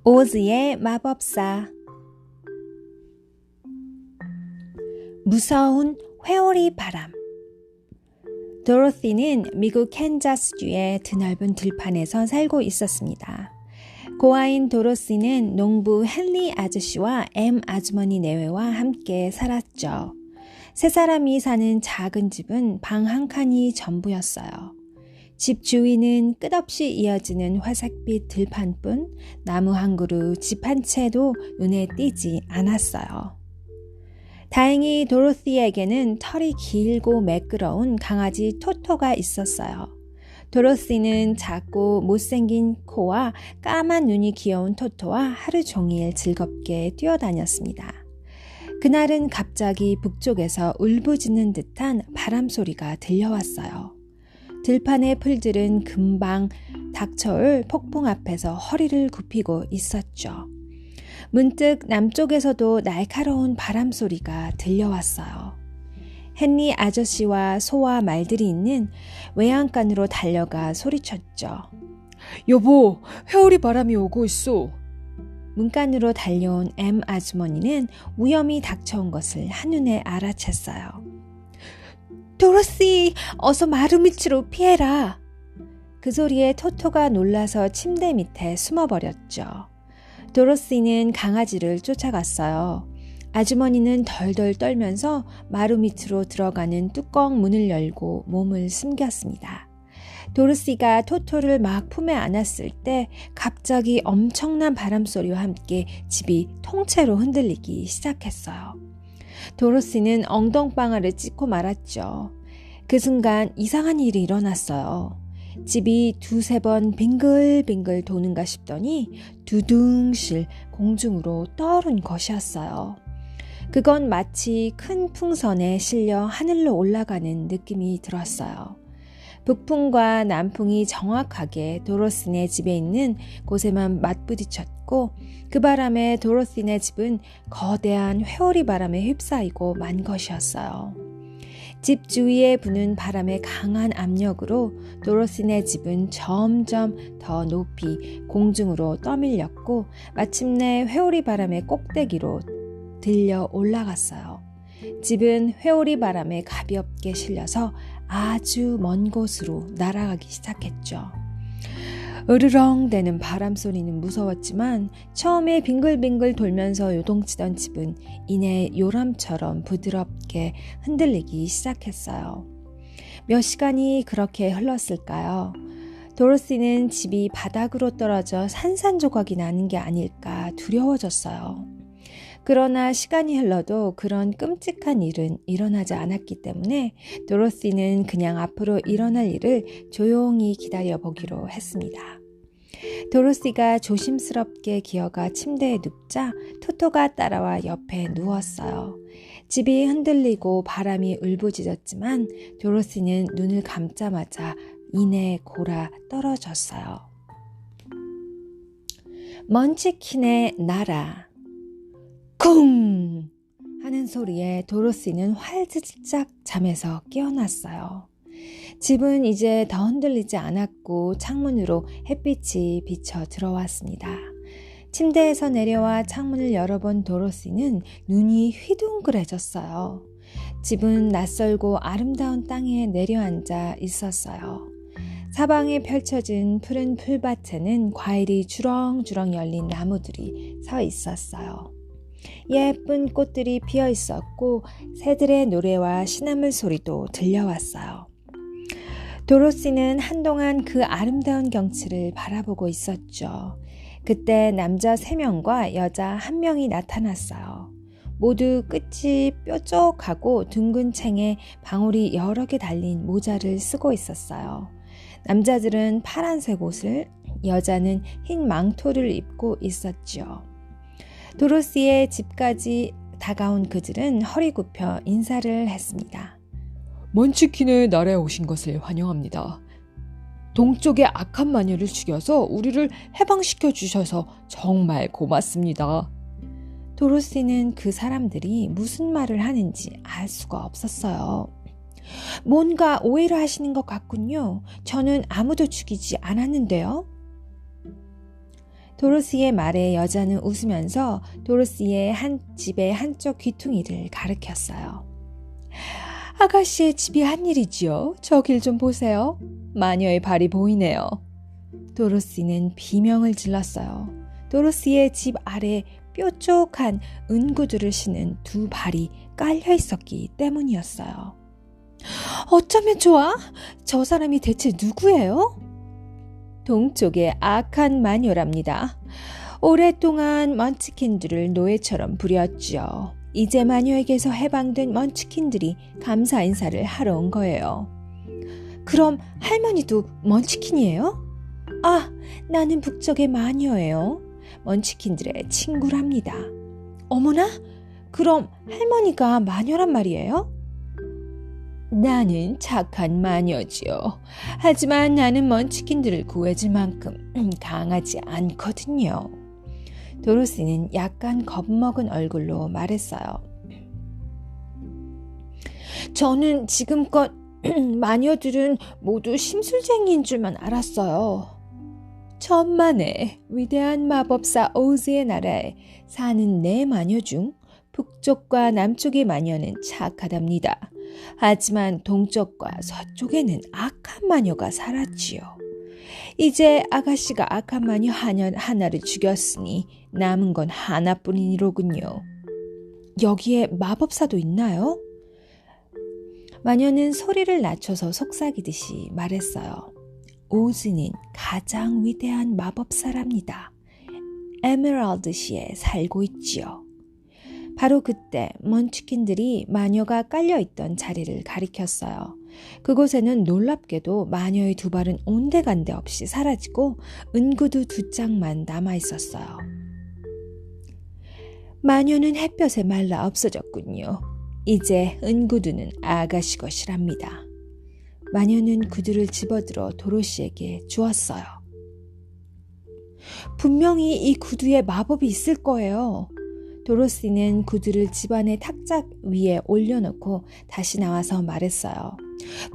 오즈의 마법사. 무서운 회오리 바람. 도로시는 미국 캔자스주의 드넓은 들판에서 살고 있었습니다. 고아인 도로시는 농부 헨리 아저씨와 엠 아주머니 내외와 함께 살았죠. 세 사람이 사는 작은 집은 방 한 칸이 전부였어요. 집 주위는 끝없이 이어지는 회색빛 들판뿐 나무 한 그루, 집 한 채도 눈에 띄지 않았어요. 다행히 도로시에게는 털이 길고 매끄러운 강아지 토토가 있었어요. 도로시는 작고 못생긴 코와 까만 눈이 귀여운 토토와 하루 종일 즐겁게 뛰어다녔습니다. 그날은 갑자기 북쪽에서 울부짖는 듯한 바람 소리가 들려왔어요. 들판의 풀들은 금방 닥쳐올 폭풍 앞에서 허리를 굽히고 있었죠. 문득 남쪽에서도 날카로운 바람 소리가 들려왔어요. 헨리 아저씨와 소와 말들이 있는 외양간으로 달려가 소리쳤죠. 여보, 회오리 바람이 오고 있어. 문간으로 달려온 엠 아주머니는 위험이 닥쳐온 것을 한눈에 알아챘어요. 도로시, 어서 마루 밑으로 피해라. 그 소리에 토토가 놀라서 침대 밑에 숨어버렸죠. 도로시는 강아지를 쫓아갔어요. 아주머니는 덜덜 떨면서 마루 밑으로 들어가는 뚜껑 문을 열고 몸을 숨겼습니다. 도로시가 토토를 막 품에 안았을 때 갑자기 엄청난 바람소리와 함께 집이 통째로 흔들리기 시작했어요. 도로시는 엉덩방아를 찢고 말았죠. 그 순간 이상한 일이 일어났어요. 집이 두세 번 빙글빙글 도는가 싶더니 두둥실 공중으로 떠오른 것이었어요. 그건 마치 큰 풍선에 실려 하늘로 올라가는 느낌이 들었어요. 북풍과 남풍이 정확하게 도로시네 집에 있는 곳에만 맞부딪혔고 그 바람에 도로시네 집은 거대한 회오리 바람에 휩싸이고 만 것이었어요. 집 주위에 부는 바람의 강한 압력으로 도로시네 집은 점점 더 높이 공중으로 떠밀렸고 마침내 회오리 바람의 꼭대기로 들려 올라갔어요. 집은 회오리 바람에 가볍게 실려서 아주 먼 곳으로 날아가기 시작했죠. 으르렁대는 바람 소리는 무서웠지만 처음에 빙글빙글 돌면서 요동치던 집은 이내 요람처럼 부드럽게 흔들리기 시작했어요. 몇 시간이 그렇게 흘렀을까요? 도로시는 집이 바닥으로 떨어져 산산조각이 나는 게 아닐까 두려워졌어요. 그러나 시간이 흘러도 그런 끔찍한 일은 일어나지 않았기 때문에 도로시는 그냥 앞으로 일어날 일을 조용히 기다려보기로 했습니다. 도로시가 조심스럽게 기어가 침대에 눕자 토토가 따라와 옆에 누웠어요. 집이 흔들리고 바람이 울부짖었지만 도로시는 눈을 감자마자 이내 골아 떨어졌어요. 먼치킨의 나라. 쿵! 하는 소리에 도로시는 활짝 잠에서 깨어났어요. 집은 이제 더 흔들리지 않았고 창문으로 햇빛이 비쳐 들어왔습니다. 침대에서 내려와 창문을 열어본 도로시는 눈이 휘둥그레졌어요. 집은 낯설고 아름다운 땅에 내려앉아 있었어요. 사방에 펼쳐진 푸른 풀밭에는 과일이 주렁주렁 열린 나무들이 서 있었어요. 예쁜 꽃들이 피어 있었고 새들의 노래와 시나물 소리도 들려왔어요. 도로시는 한동안 그 아름다운 경치를 바라보고 있었죠. 그때 남자 3명과 여자 1명이 나타났어요. 모두 끝이 뾰족하고 둥근 챙에 방울이 여러 개 달린 모자를 쓰고 있었어요. 남자들은 파란색 옷을, 여자는 흰 망토를 입고 있었죠. 도로시의 집까지 다가온 그들은 허리 굽혀 인사를 했습니다. 먼치킨의 나라에 오신 것을 환영합니다. 동쪽의 악한 마녀를 죽여서 우리를 해방시켜 주셔서 정말 고맙습니다. 도로시는 그 사람들이 무슨 말을 하는지 알 수가 없었어요. 뭔가 오해를 하시는 것 같군요. 저는 아무도 죽이지 않았는데요. 도로시의 말에 여자는 웃으면서 도로시의 집의 한쪽 귀퉁이를 가리켰어요. 아가씨의 집이 한 일이지요. 저 길 좀 보세요. 마녀의 발이 보이네요. 도로시는 비명을 질렀어요. 도로시의 집 아래 뾰족한 은구두를 신은 두 발이 깔려 있었기 때문이었어요. 어쩌면 좋아? 저 사람이 대체 누구예요? 동쪽의 악한 마녀랍니다. 오랫동안 먼치킨들을 노예처럼 부렸죠. 이제 마녀에게서 해방된 먼치킨들이 감사 인사를 하러 온 거예요. 그럼 할머니도 먼치킨이에요? 아, 나는 북쪽의 마녀예요. 먼치킨들의 친구랍니다. 어머나? 그럼 할머니가 마녀란 말이에요? 나는 착한 마녀지요. 하지만 나는 먼치킨들을 구해줄 만큼 강하지 않거든요. 도로시는 약간 겁먹은 얼굴로 말했어요. 저는 지금껏 마녀들은 모두 심술쟁이인 줄만 알았어요. 천만에 위대한 마법사 오즈의 나라에 사는 네 마녀 중 북쪽과 남쪽의 마녀는 착하답니다. 하지만 동쪽과 서쪽에는 악한 마녀가 살았지요. 이제 아가씨가 악한 마녀 하나를 죽였으니 남은 건 하나뿐이로군요. 여기에 마법사도 있나요? 마녀는 소리를 낮춰서 속삭이듯이 말했어요. 오즈는 가장 위대한 마법사랍니다. 에메랄드시에 살고 있지요. 바로 그때 먼치킨들이 마녀가 깔려있던 자리를 가리켰어요. 그곳에는 놀랍게도 마녀의 두 발은 온데간데 없이 사라지고 은구두 두 짝만 남아있었어요. 마녀는 햇볕에 말라 없어졌군요. 이제 은구두는 아가씨 것이랍니다. 마녀는 구두를 집어들어 도로시에게 주었어요. 분명히 이 구두에 마법이 있을 거예요. 도로시는 구두를 집안의 탁자 위에 올려놓고 다시 나와서 말했어요.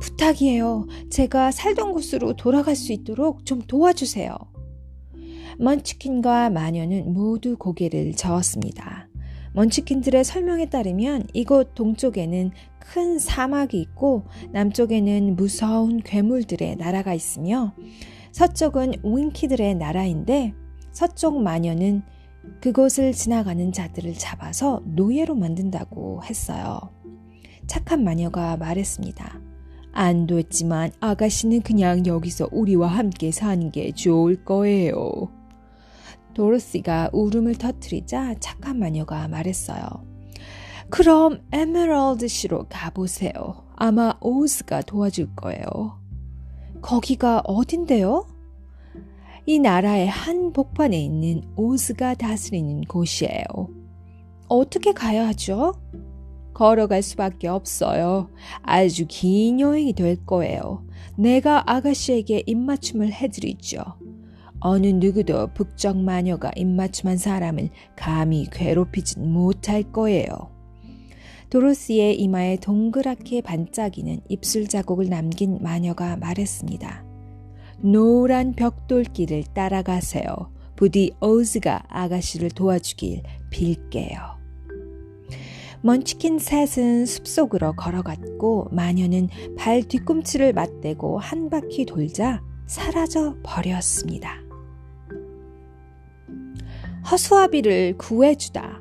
부탁이에요. 제가 살던 곳으로 돌아갈 수 있도록 좀 도와주세요. 먼치킨과 마녀는 모두 고개를 저었습니다. 먼치킨들의 설명에 따르면 이곳 동쪽에는 큰 사막이 있고 남쪽에는 무서운 괴물들의 나라가 있으며 서쪽은 윙키들의 나라인데 서쪽 마녀는 그곳을 지나가는 자들을 잡아서 노예로 만든다고 했어요. 착한 마녀가 말했습니다. 안 됐지만 아가씨는 그냥 여기서 우리와 함께 사는 게 좋을 거예요. 도로시가 울음을 터뜨리자 착한 마녀가 말했어요. 그럼 에메랄드시로 가보세요. 아마 오즈가 도와줄 거예요. 거기가 어딘데요? 이 나라의 한 복판에 있는 오즈가 다스리는 곳이에요. 어떻게 가야 하죠? 걸어갈 수밖에 없어요. 아주 긴 여행이 될 거예요. 내가 아가씨에게 입맞춤을 해드리죠. 어느 누구도 북쪽 마녀가 입맞춤한 사람을 감히 괴롭히진 못할 거예요. 도로시의 이마에 동그랗게 반짝이는 입술 자국을 남긴 마녀가 말했습니다. 노란 벽돌길을 따라가세요. 부디 오즈가 아가씨를 도와주길 빌게요. 먼치킨 셋은 숲속으로 걸어갔고 마녀는 발 뒤꿈치를 맞대고 한 바퀴 돌자 사라져 버렸습니다. 허수아비를 구해주다.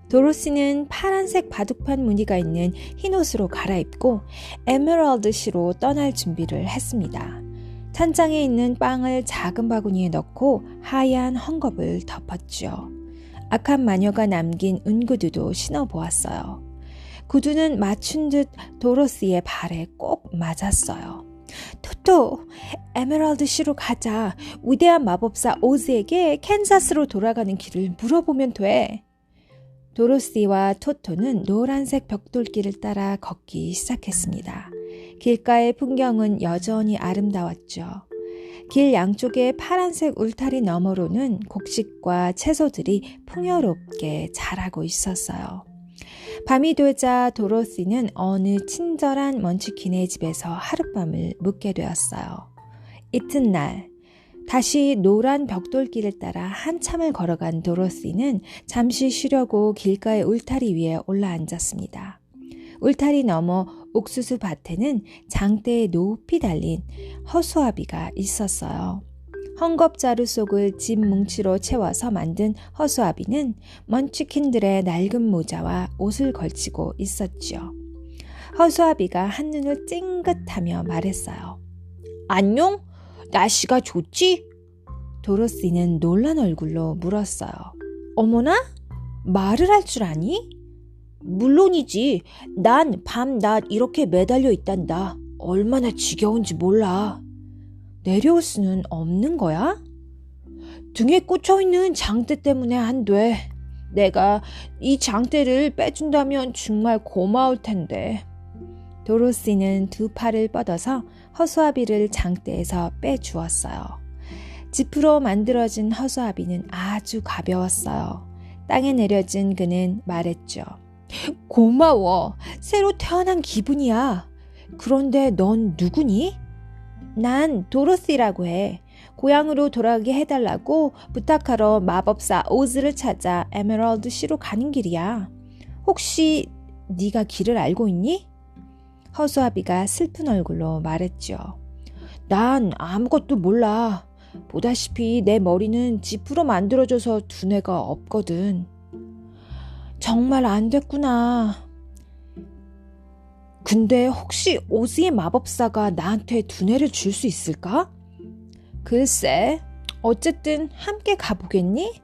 도로시는 파란색 바둑판 무늬가 있는 흰 옷으로 갈아입고 에메랄드시로 떠날 준비를 했습니다. 찬장에 있는 빵을 작은 바구니에 넣고 하얀 헝겊을 덮었죠. 악한 마녀가 남긴 은구두도 신어보았어요. 구두는 맞춘 듯 도로시의 발에 꼭 맞았어요. 토토, 에메랄드시로 가자. 위대한 마법사 오즈에게 캔자스로 돌아가는 길을 물어보면 돼. 도로시와 토토는 노란색 벽돌길을 따라 걷기 시작했습니다. 길가의 풍경은 여전히 아름다웠죠. 길 양쪽의 파란색 울타리 너머로는 곡식과 채소들이 풍요롭게 자라고 있었어요. 밤이 되자 도로시는 어느 친절한 먼치킨의 집에서 하룻밤을 묵게 되었어요. 이튿날 다시 노란 벽돌길을 따라 한참을 걸어간 도로시는 잠시 쉬려고 길가의 울타리 위에 올라앉았습니다. 울타리 너머 옥수수 밭에는 장대에 높이 달린 허수아비가 있었어요. 헝겊자루 속을 집 뭉치로 채워서 만든 허수아비는 먼치킨들의 낡은 모자와 옷을 걸치고 있었지요. 허수아비가 한눈을 찡긋하며 말했어요. 안녕? 날씨가 좋지? 도로시는 놀란 얼굴로 물었어요. 어머나? 말을 할 줄 아니? 물론이지. 난 밤낮 이렇게 매달려 있단다. 얼마나 지겨운지 몰라. 내려올 수는 없는 거야? 등에 꽂혀있는 장대 때문에 안 돼. 내가 이 장대를 빼준다면 정말 고마울 텐데. 도로시는 두 팔을 뻗어서 허수아비를 장대에서 빼주었어요. 지프로 만들어진 허수아비는 아주 가벼웠어요. 땅에 내려진 그는 말했죠. 고마워. 새로 태어난 기분이야. 그런데 넌 누구니? 난 도로시라고 해. 고향으로 돌아가게 해달라고 부탁하러 마법사 오즈를 찾아 에메랄드 시로 가는 길이야. 혹시 네가 길을 알고 있니? 허수아비가 슬픈 얼굴로 말했죠. 난 아무것도 몰라. 보다시피 내 머리는 지프로 만들어져서 두뇌가 없거든. 정말 안 됐구나. 근데 혹시 오즈의 마법사가 나한테 두뇌를 줄 수 있을까? 글쎄, 어쨌든 함께 가보겠니?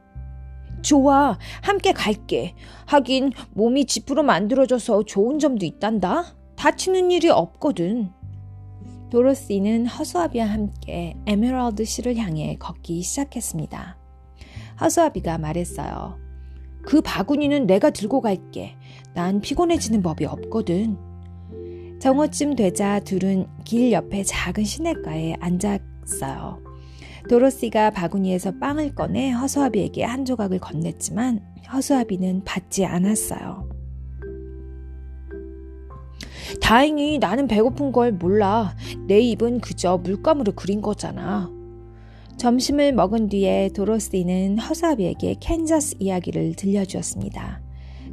좋아, 함께 갈게. 하긴 몸이 지프로 만들어져서 좋은 점도 있단다. 다치는 일이 없거든. 도로시는 허수아비와 함께 에메랄드 시를 향해 걷기 시작했습니다. 허수아비가 말했어요. 그 바구니는 내가 들고 갈게. 난 피곤해지는 법이 없거든. 정오쯤 되자 둘은 길 옆에 작은 시냇가에 앉았어요. 도로시가 바구니에서 빵을 꺼내 허수아비에게 한 조각을 건넸지만 허수아비는 받지 않았어요. 다행히 나는 배고픈 걸 몰라. 내 입은 그저 물감으로 그린 거잖아. 점심을 먹은 뒤에 도로시는 허수아비에게 캔자스 이야기를 들려주었습니다.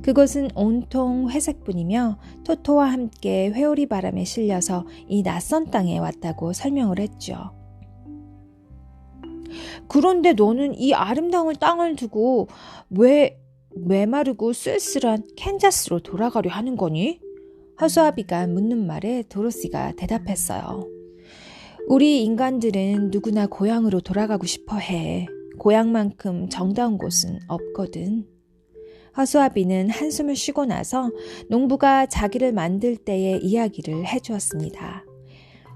그곳은 온통 회색뿐이며 토토와 함께 회오리 바람에 실려서 이 낯선 땅에 왔다고 설명을 했죠. 그런데 너는 이 아름다운 땅을 두고 왜 메마르고 쓸쓸한 캔자스로 돌아가려 하는 거니? 허수아비가 묻는 말에 도로시가 대답했어요. 우리 인간들은 누구나 고향으로 돌아가고 싶어 해. 고향만큼 정다운 곳은 없거든. 허수아비는 한숨을 쉬고 나서 농부가 자기를 만들 때의 이야기를 해주었습니다.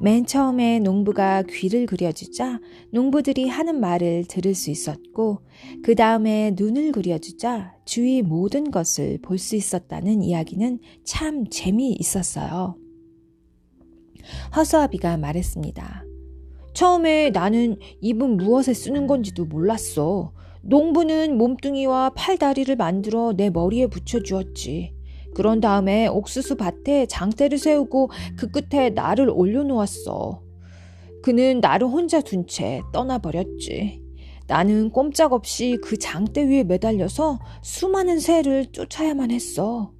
맨 처음에 농부가 귀를 그려주자 농부들이 하는 말을 들을 수 있었고 그 다음에 눈을 그려주자 주위 모든 것을 볼 수 있었다는 이야기는 참 재미있었어요. 허수아비가 말했습니다. 처음에 나는 입은 무엇에 쓰는 건지도 몰랐어. 농부는 몸뚱이와 팔다리를 만들어 내 머리에 붙여주었지. 그런 다음에 옥수수 밭에 장대를 세우고 그 끝에 나를 올려놓았어. 그는 나를 혼자 둔 채 떠나버렸지. 나는 꼼짝없이 그 장대 위에 매달려서 수많은 새를 쫓아야만 했어.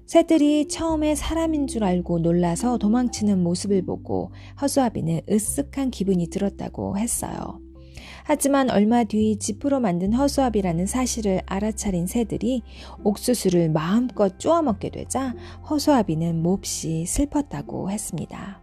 새들이 처음에 사람인 줄 알고 놀라서 도망치는 모습을 보고 허수아비는 으쓱한 기분이 들었다고 했어요. 하지만 얼마 뒤 지프로 만든 허수아비라는 사실을 알아차린 새들이 옥수수를 마음껏 쪼아먹게 되자 허수아비는 몹시 슬펐다고 했습니다.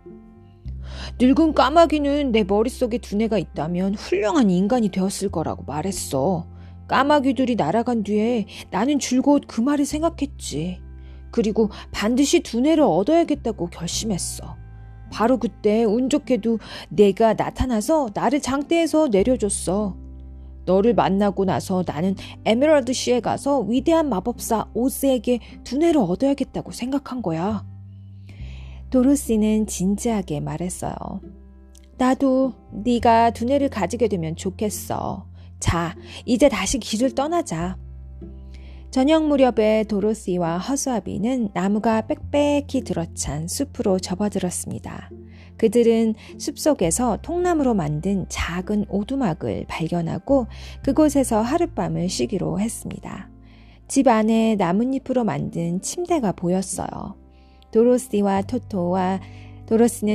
늙은 까마귀는 내 머릿속에 두뇌가 있다면 훌륭한 인간이 되었을 거라고 말했어. 까마귀들이 날아간 뒤에 나는 줄곧 그 말을 생각했지. 그리고 반드시 두뇌를 얻어야겠다고 결심했어. 바로 그때 운 좋게도 내가 나타나서 나를 장대에서 내려줬어. 너를 만나고 나서 나는 에메랄드 시에 가서 위대한 마법사 오즈에게 두뇌를 얻어야겠다고 생각한 거야. 도로시는 진지하게 말했어요. 나도 네가 두뇌를 가지게 되면 좋겠어. 자, 이제 다시 길을 떠나자. 저녁 무렵에 도로시와 허수아비는 나무가 빽빽히 들어찬 숲으로 접어들었습니다. 그들은 숲속에서 통나무로 만든 작은 오두막을 발견하고 그곳에서 하룻밤을 쉬기로 했습니다. 집 안에 나뭇잎으로 만든 침대가 보였어요. 도로시는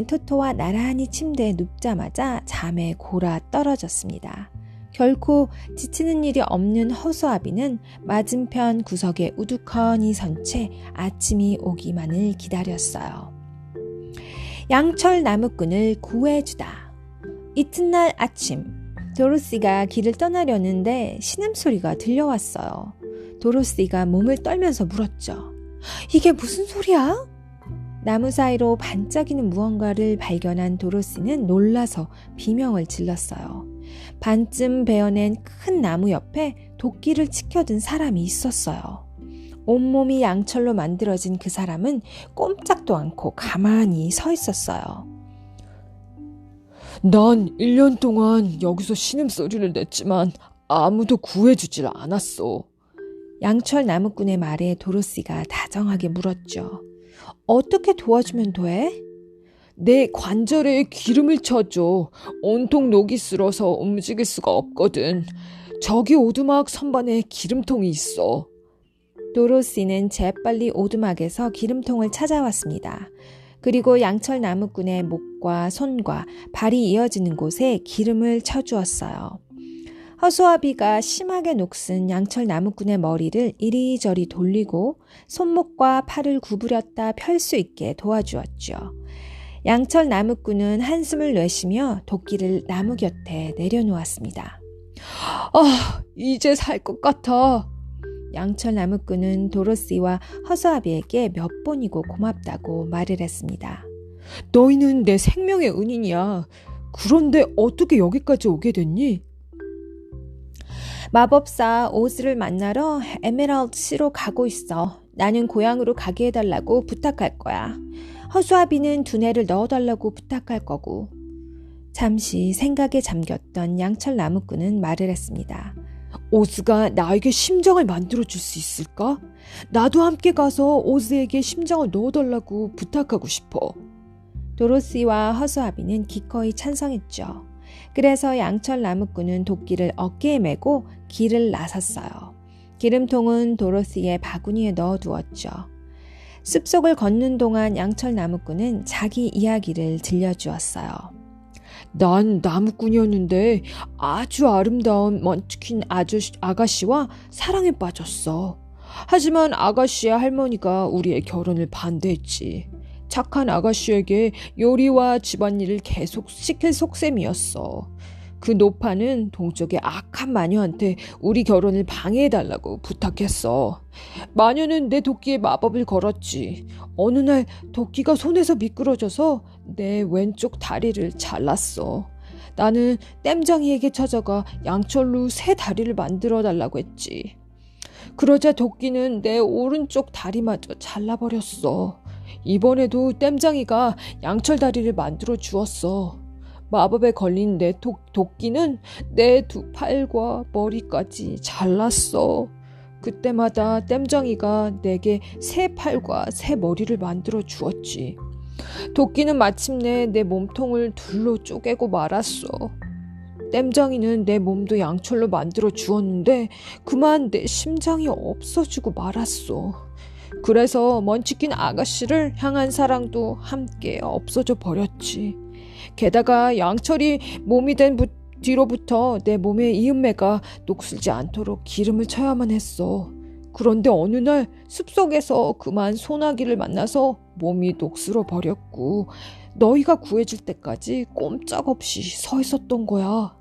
토토와 나란히 침대에 눕자마자 잠에 골아 떨어졌습니다. 결코 지치는 일이 없는 허수아비는 맞은편 구석에 우두커니 선 채 아침이 오기만을 기다렸어요. 양철 나무꾼을 구해주다. 이튿날 아침, 도로시가 길을 떠나려는데 신음소리가 들려왔어요. 도로시가 몸을 떨면서 물었죠. 이게 무슨 소리야? 나무 사이로 반짝이는 무언가를 발견한 도로시는 놀라서 비명을 질렀어요. 반쯤 베어낸 큰 나무 옆에 도끼를 치켜든 사람이 있었어요. 온몸이 양철로 만들어진 그 사람은 꼼짝도 않고 가만히 서 있었어요. 난 1년 동안 여기서 신음소리를 냈지만 아무도 구해주질 않았어. 양철 나무꾼의 말에 도로시가 다정하게 물었죠. 어떻게 도와주면 돼? 내 관절에 기름을 쳐줘. 온통 녹이 슬어서 움직일 수가 없거든. 저기 오두막 선반에 기름통이 있어. 도로시는 재빨리 오두막에서 기름통을 찾아왔습니다. 그리고 양철 나무꾼의 목과 손과 발이 이어지는 곳에 기름을 쳐주었어요. 허수아비가 심하게 녹슨 양철 나무꾼의 머리를 이리저리 돌리고 손목과 팔을 구부렸다 펼 수 있게 도와주었죠. 양철 나무꾼은 한숨을 내쉬며 도끼를 나무 곁에 내려놓았습니다. 아, 이제 살 것 같아. 양철 나무꾼은 도로시와 허수아비에게 몇 번이고 고맙다고 말을 했습니다. 너희는 내 생명의 은인이야. 그런데 어떻게 여기까지 오게 됐니? 마법사 오즈를 만나러 에메랄드시로 가고 있어. 나는 고향으로 가게 해달라고 부탁할 거야. 허수아비는 두뇌를 넣어달라고 부탁할 거고. 잠시 생각에 잠겼던 양철 나무꾼은 말을 했습니다. 오즈가 나에게 심장을 만들어줄 수 있을까? 나도 함께 가서 오즈에게 심장을 넣어달라고 부탁하고 싶어. 도로시와 허수아비는 기꺼이 찬성했죠. 그래서 양철 나무꾼은 도끼를 어깨에 메고 길을 나섰어요. 기름통은 도로시의 바구니에 넣어두었죠. 숲속을 걷는 동안 양철 나무꾼은 자기 이야기를 들려주었어요. 난 나무꾼이었는데 아주 아름다운 먼치킨 아가씨와 사랑에 빠졌어. 하지만 아가씨의 할머니가 우리의 결혼을 반대했지. 착한 아가씨에게 요리와 집안일을 계속 시킬 속셈이었어. 그 노파는 동쪽의 악한 마녀한테 우리 결혼을 방해해달라고 부탁했어. 마녀는 내 도끼에 마법을 걸었지. 어느 날 도끼가 손에서 미끄러져서 내 왼쪽 다리를 잘랐어. 나는 땜장이에게 찾아가 양철로 새 다리를 만들어달라고 했지. 그러자 도끼는 내 오른쪽 다리마저 잘라버렸어. 이번에도 땜장이가 양철 다리를 만들어 주었어. 마법에 걸린 내 도끼는 내 두 팔과 머리까지 잘랐어. 그때마다 땜장이가 내게 새 팔과 새 머리를 만들어 주었지. 도끼는 마침내 내 몸통을 둘로 쪼개고 말았어. 땜장이는 내 몸도 양철로 만들어 주었는데 그만 내 심장이 없어지고 말았어. 그래서 먼치킨 아가씨를 향한 사랑도 함께 없어져 버렸지. 게다가 양철이 몸이 된 뒤로부터 내 몸의 이음매가 녹슬지 않도록 기름을 쳐야만 했어. 그런데 어느 날 숲속에서 그만 소나기를 만나서 몸이 녹슬어 버렸고 너희가 구해줄 때까지 꼼짝없이 서 있었던 거야.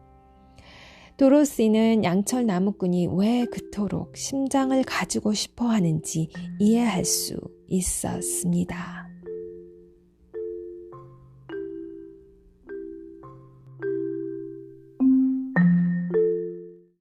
도로시는 양철 나무꾼이 왜 그토록 심장을 가지고 싶어 하는지 이해할 수 있었습니다.